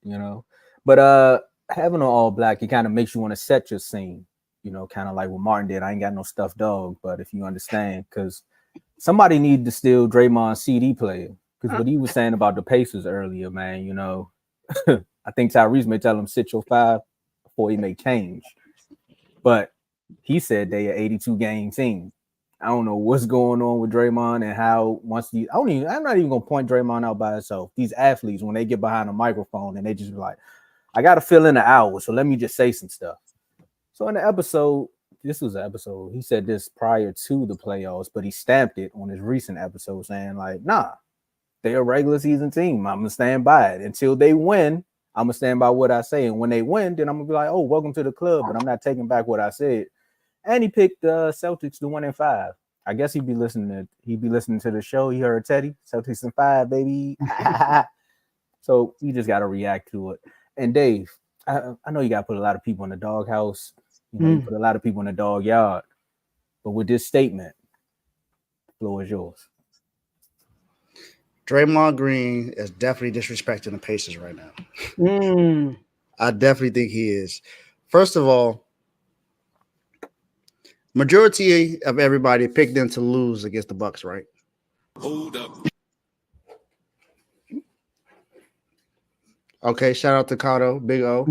you know. But having an all black, it kind of makes you want to set your scene, kind of like what Martin did. I ain't got no stuffed dog, but if you understand, because somebody need to steal Draymond's CD player, because what he was saying about the Pacers earlier, man, I think Tyrese may tell him sit your five before he make change, but he said they an 82 game team. I don't know what's going on with Draymond and how I'm not even gonna point Draymond out by himself. These athletes, when they get behind a microphone and they just be like, I gotta fill in an hour, so let me just say some stuff. So in the episode, this was an episode, he said this prior to the playoffs, but he stamped it on his recent episode saying, like, nah, they're a regular season team. I'm gonna stand by it. Until they win, I'm gonna stand by what I say. And when they win, then I'm gonna be like, oh, welcome to the club, but I'm not taking back what I said. And he picked the Celtics to 1-5. I guess he'd be listening to the show. He heard Teddy, Celtics in 5, baby. So you just gotta react to it. And Dave, I know you gotta put a lot of people in the doghouse. You put a lot of people in the dog yard. But with this statement, the floor is yours. Draymond Green is definitely disrespecting the Pacers right now. I definitely think he is. First of all, majority of everybody picked them to lose against the Bucks, right? Hold up. Okay, shout out to Kato, Big O,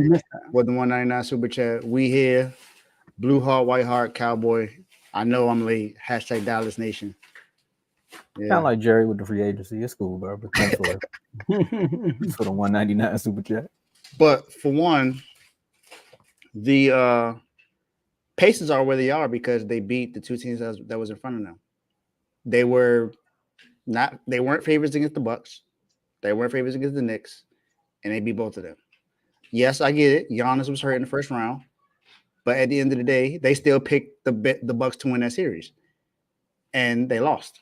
with the 199 Super Chat. We here, Blue Heart, White Heart, Cowboy. I know I'm late. # Dallas Nation. Yeah. Kind of like Jerry with the free agency. It's cool, bro. But thanks for the 199 Super Chat. But for one, the Pacers are where they are because they beat the two teams that was in front of them. They weren't favorites against the Bucks. They weren't favorites against the Knicks, and they beat both of them. Yes, I get it. Giannis was hurt in the first round, but at the end of the day, they still picked the Bucks to win that series, and they lost.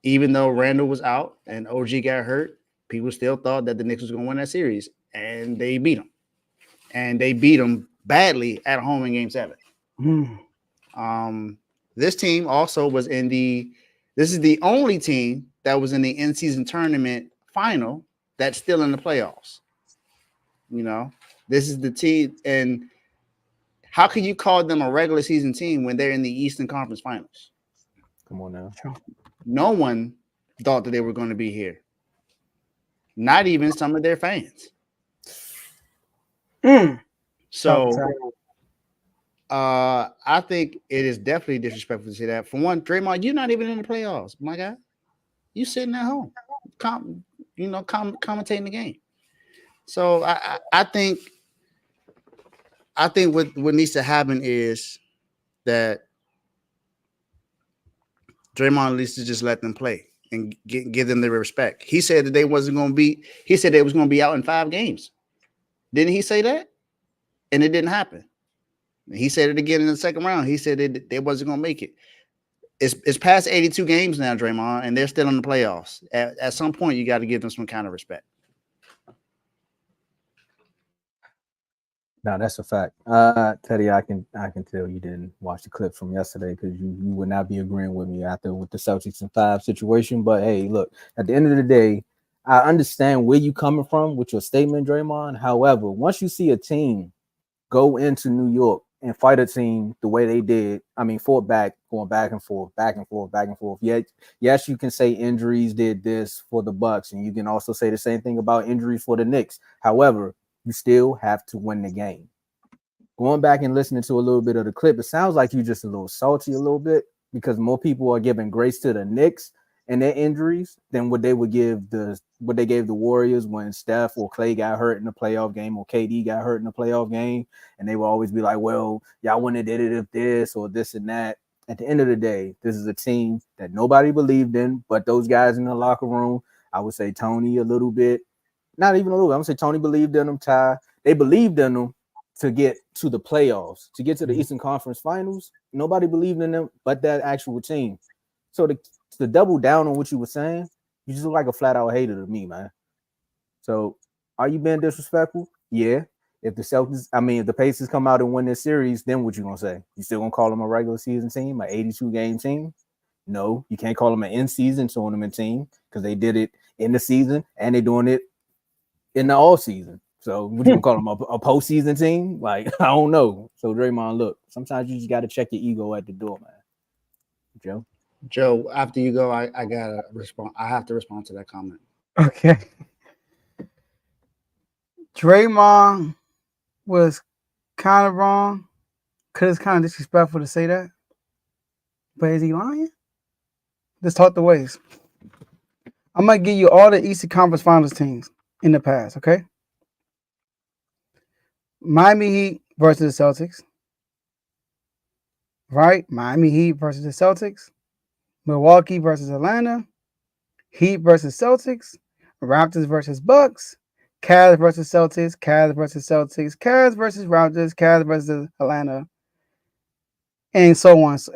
Even though Randall was out and OG got hurt, people still thought that the Knicks was going to win that series, and they beat them. And they beat them badly at home in Game 7. This team also was this is the only team that was in the in-season tournament final that's still in the playoffs. This is the team. And how can you call them a regular season team when they're in the Eastern Conference Finals? Come on now. No one thought that they were going to be here. Not even some of their fans. So I think it is definitely disrespectful to say that. For one, Draymond, you're not even in the playoffs, my guy. You sitting at home, commentating the game. So I think what needs to happen is that Draymond at least just let them play and give them their respect. He said that they wasn't going to be. He said they was going to be out in 5 games. Didn't he say that? And it didn't happen. He said it again in the second round. He said they wasn't going to make it. It's past 82 games now, Draymond, and they're still in the playoffs. At some point, you got to give them some kind of respect. No, that's a fact. Teddy, I can tell you didn't watch the clip from yesterday because you would not be agreeing with me with the Celtics in 5 situation. But hey, look, at the end of the day, I understand where you coming from with your statement, Draymond. However, once you see a team go into New York and fight a team the way they did, going back and forth. Yes, you can say injuries did this for the Bucks, and you can also say the same thing about injuries for the Knicks. However, you still have to win the game. Going back and listening to a little bit of the clip, it sounds like you're just a little salty a little bit because more people are giving grace to the Knicks and their injuries than what they gave the Warriors when Steph or Clay got hurt in the playoff game or KD got hurt in the playoff game. And they will always be like, well, y'all wouldn't have did it if this or this and that. At the end of the day, this is a team that nobody believed in, but those guys in the locker room, I would say Tony a little bit. Not even a little bit. I'm going to say Tony believed in them, Ty. They believed in them to get to the playoffs, to get to the Eastern Conference Finals. Nobody believed in them but that actual team. So to double down on what you were saying, you just look like a flat-out hater to me, man. So are you being disrespectful? Yeah. If the Pacers come out and win this series, then what you going to say? You still going to call them a regular season team, an 82-game team? No, you can't call them an in-season tournament team because they did it in the season and they're doing it in the all season. So what you gonna call them a postseason team? Like I don't know. So Draymond, look, sometimes you just got to check your ego at the door, man. Joe. Joe, after you go, I gotta respond. I have to respond to that comment. Okay. Draymond was kind of wrong because it's kind of disrespectful to say that. But is he lying? Let's talk the ways. I'm going to give you all the Eastern Conference Finals teams in the past, okay? Miami Heat versus the Celtics. Right? Miami Heat versus the Celtics. Milwaukee versus Atlanta. Heat versus Celtics. Raptors versus Bucks. Cavs versus Celtics. Cavs versus Celtics. Cavs versus Raptors. Cavs versus Atlanta. And so on. So,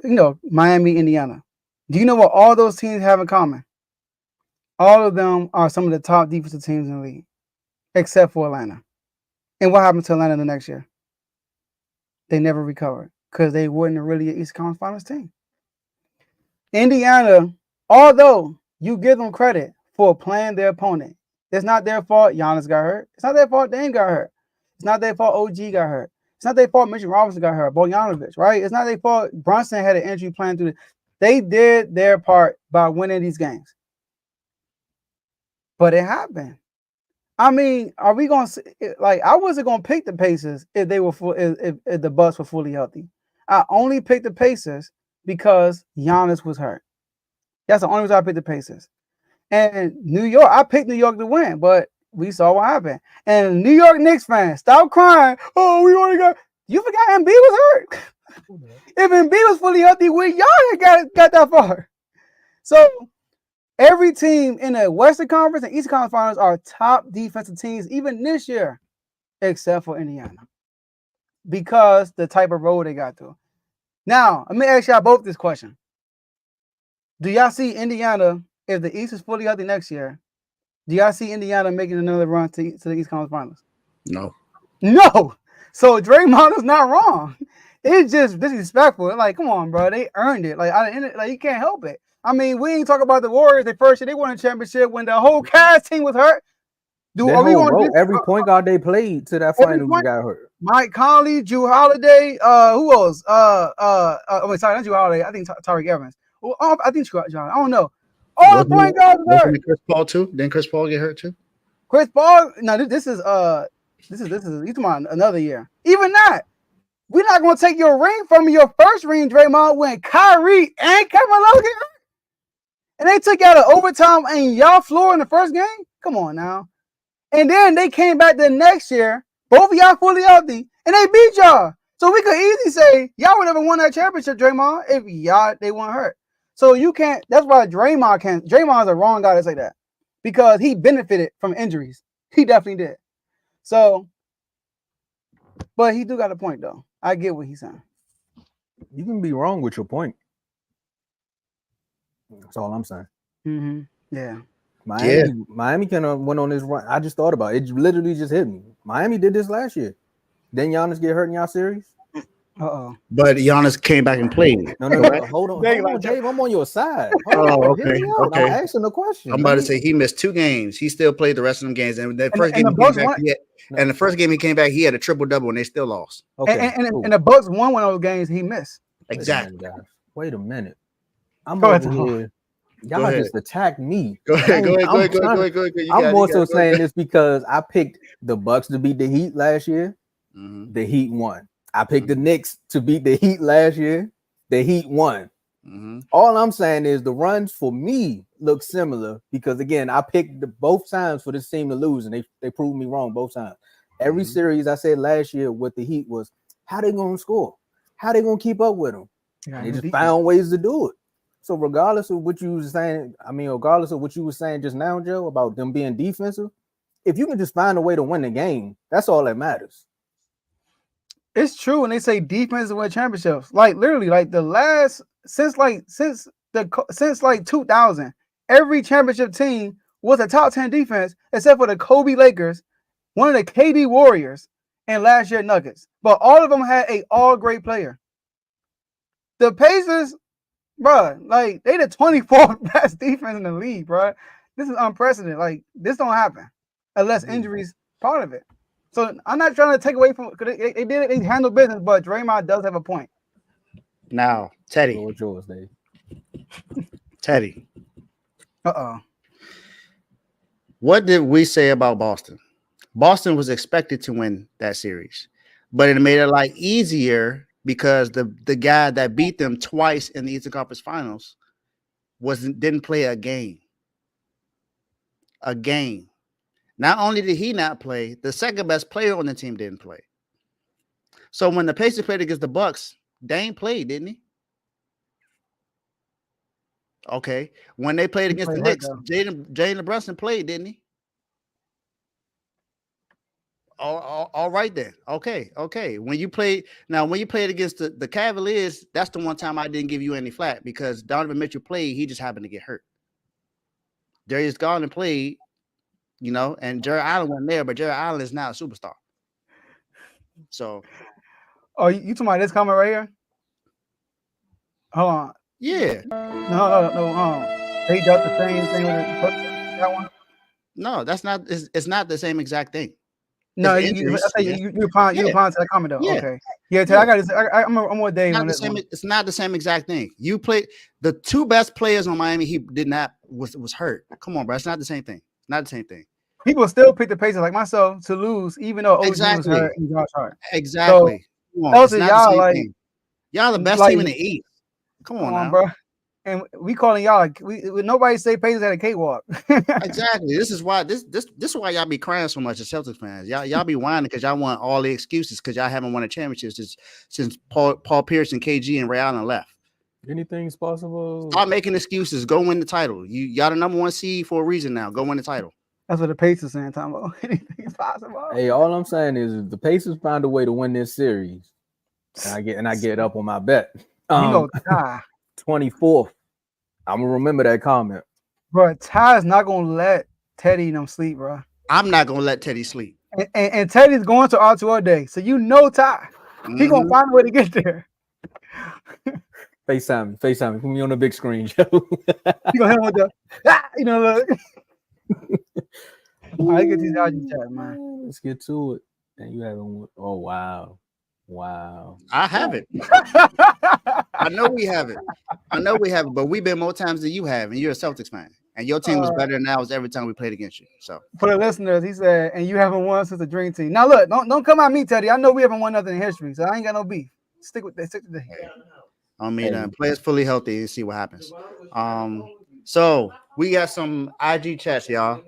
Miami, Indiana. Do you know what all those teams have in common? All of them are some of the top defensive teams in the league, except for Atlanta. And what happened to Atlanta the next year? They never recovered because they weren't really an East Conference Finals team. Indiana, although you give them credit for playing their opponent, it's not their fault Giannis got hurt. It's not their fault Dame got hurt. It's not their fault OG got hurt. It's not their fault Mitchell Robinson got hurt, Bogdanovich, right? It's not their fault Brunson had an injury playing through They did their part by winning these games. But it happened. I mean, are we going to I wasn't going to pick the Pacers if they were if the Bucks were fully healthy. I only picked the Pacers because Giannis was hurt. That's the only reason I picked the Pacers. And New York, I picked New York to win, but we saw what happened. And New York Knicks fans, stop crying. Oh, we only got. You forgot Embiid was hurt. If Embiid was fully healthy, y'all got that far. So every team in the Western Conference and Eastern Conference Finals are top defensive teams, even this year, except for Indiana, because the type of road they got through. Now, let me ask y'all both this question. Do y'all see Indiana, if the East is fully healthy next year, do y'all see Indiana making another run to the East Conference Finals? No. No. So Draymond is not wrong. It's just disrespectful. Like, come on, bro. They earned it. You can't help it. I mean, we ain't talk about the Warriors. The first year they won a championship when the whole Cavs team was hurt. Every point guard they played to that final got hurt. Mike Conley, Drew Holiday, who else? Sorry, not Drew Holiday. I think Tariq Evans. I think John. I don't know. All the point guards were hurt. Chris Paul too? Didn't Chris Paul get hurt too? Chris Paul. No, this is you talking about another year. Even that. We're not gonna take your ring from you, your first ring, Draymond, when Kyrie and Kevin Love get hurt. And they took out an overtime and y'all floor in the first game? Come on now. And then they came back the next year, both of y'all fully healthy, and they beat y'all. So we could easily say y'all would never won that championship, Draymond, if they weren't hurt. So you can't. That's why Draymond can't. Draymond's the wrong guy to say that because he benefited from injuries. He definitely did. So, but he do got a point though. I get what he's saying. You can be wrong with your point. That's all I'm saying. Mm-hmm. Yeah. Miami kind of went on this run. I just thought about it. It literally just hit me. Miami did this last year. Didn't Giannis get hurt in y'all series? But Giannis came back and played. No. Hold on, Dave. I'm on your side. Okay. I'm asking the question. I'm about to say he missed 2 games. He still played the rest of them games. And the first game he came back, and the first game he came back, he had a triple-double, and they still lost. Okay. And the Bucks won one of those games he missed. Exactly. Wait a minute. I'm over here. Y'all just attacked me. Go ahead. I'm more so saying this because I picked the Bucks to beat the Heat last year. Mm-hmm. The Heat won. I picked the Knicks to beat the Heat last year. The Heat won. Mm-hmm. All I'm saying is the runs for me look similar because, again, I picked both times for this team to lose, and they proved me wrong both times. Every series I said last year with the Heat was how they going to score, how they going to keep up with them. Yeah, they just found ways to do it. So regardless of what you were saying, regardless of what you were saying just now, Joe, about them being defensive, if you can just find a way to win the game, that's all that matters. It's true when they say defense win championships. Like literally, like the last since 2000, every championship team was a top 10 defense except for the Kobe Lakers, one of the KD Warriors, and last year Nuggets. But all of them had a all-great player. The Pacers, bro, like they the 24th best defense in the league, bro. This is unprecedented. Like this don't happen. unless injuries part of it. So I'm not trying to take away from because they handle business, but Draymond does have a point. Now, Teddy. What's yours, Dave? Teddy. Uh-oh. What did we say about Boston? Boston was expected to win that series, but it made it like easier because the guy that beat them twice in the Eastern Conference Finals didn't play a game. A game. Not only did he not play, the second best player on the team didn't play. So when the Pacers played against the Bucks, Dame played, didn't he? Okay. When they played against the Knicks, Jalen Brunson played, didn't he? All right then. Okay. When you played against the Cavaliers, that's the one time I didn't give you any flack because Donovan Mitchell played. He just happened to get hurt. Darius Garland played, and Jared Allen went there, but Jared Allen is now a superstar. So, you talking about this comment right here? Hold on. Yeah. No. They does the same thing with that one. No, that's not. It's not the same exact thing. No, you respond to that comment though. Yeah. Okay. Yeah, I got this. I'm with Dave on this one. It's not the same exact thing. You play the two best players on Miami. He did not was hurt. Come on, bro. It's not the same thing. Not the same thing. People still pick the Pacers like myself to lose, even though OG was hurt and Josh Hart. Exactly. So, y'all the best team in the East. Come on now, bro. And we calling y'all like nobody say Pacers had a cakewalk. Exactly. This is why this is why y'all be crying so much as Celtics fans. Y'all be whining because y'all want all the excuses because y'all haven't won a championship since Paul Pierce and KG and Ray Allen left. Anything's possible. Stop making excuses. Go win the title. Y'all the number one seed for a reason now. Go win the title. That's what the Pacers saying, talking about anything's possible. Hey, all I'm saying is if the Pacers find a way to win this series, and I get up on my bet. 24th. I'm gonna remember that comment. Bro, Ty's not gonna let Teddy and them sleep, bro. I'm not gonna let Teddy sleep. And Teddy's going to R2 day. So Ty. He gonna find a way to get there. FaceTime. Put me on the big screen, Joe. He gonna hit him with the look. All right, get these out of chat, man. Let's get to it. And you haven't. Oh wow. I haven't. I know we haven't. But we've been more times than you have, and you're a Celtics fan, and your team was better than ours every time we played against you. So for the listeners, he said, and you haven't won since the Dream Team. Now look, don't come at me, Teddy. I know we haven't won nothing in history, so I ain't got no beef. Stick to the. I mean, play us fully healthy and see what happens. So we got some IG chats, y'all.